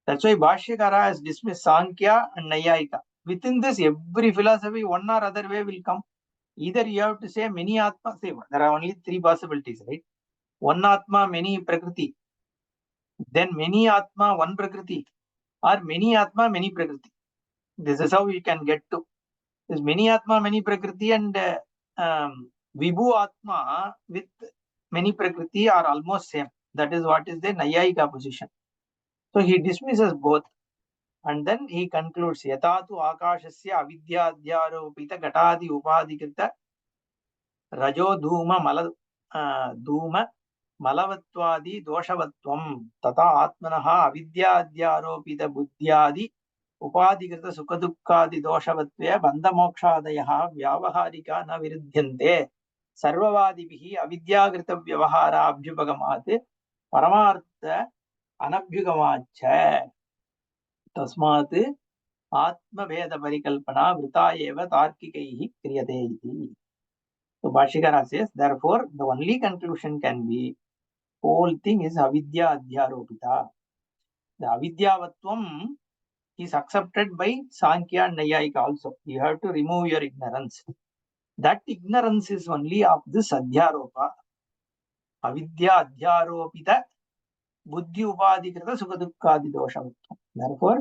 That's why Bhashyakara has dismissed Sankhya and Nayayika. Within this, every philosophy, one or other way will come. Either you have to say many Atma, say there are only three possibilities, right? One Atma, many Prakriti. Then many Atma, one Prakriti. Or many Atma, many Prakriti. This is how you can get to. There's many Atma, many Prakriti, and Vibhu Atma with many Prakriti are almost same. That is what is the Nayayika position. So he dismisses both, and then he concludes, Yatatu Akashasya Avidyadhyaropita Gatadi Upadhikrita Rajo Dhuma Malavattvadi Doshavatvam Tata Atmanaha Avidyadhyaropita Buddhyadi Upadhikrita Sukadukkadi Doshavatve Bandhamokshadayaha Vyavaharika na Viruddhyante Sarvavadibihi Avidyagrita Vyavahara Abhyupagamate Paramartha Anabhyugamacha Tasmat Atmaveda Parikalpana Vrita Eva Tarkikaihi Kriyate iti. So Bhashyakara says, therefore, the only conclusion can be whole thing is avidya adhyaropita. The avidyavatvam is accepted by Sankhya and Nayayika also. You have to remove your ignorance. That ignorance is only of this adhyaropa. Avidya adhyaropita buddhi upadhikrita sukadukkadi doshavatvam. Therefore,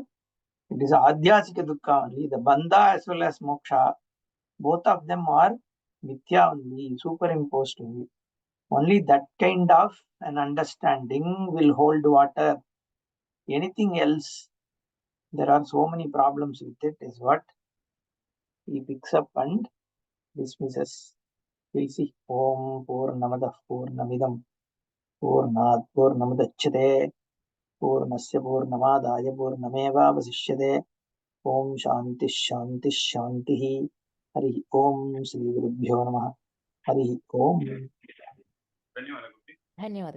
it is adhyasika dukkha only. The bandha as well as moksha, both of them are mithya only, superimposed only. Only that kind of an understanding will hold water. Anything else, there are so many problems with it, is what he picks up and dismisses. We'll see. Om Purnamadah Purnamidam Purnat Purnamadachyate Purnasya Purnamadaya Purnameva Vasishyate. Om Shanti Shanti Shanti. Hari Om Sri Gurubhyo Namaha. Hari Om. ಧನ್ಯವಾದ.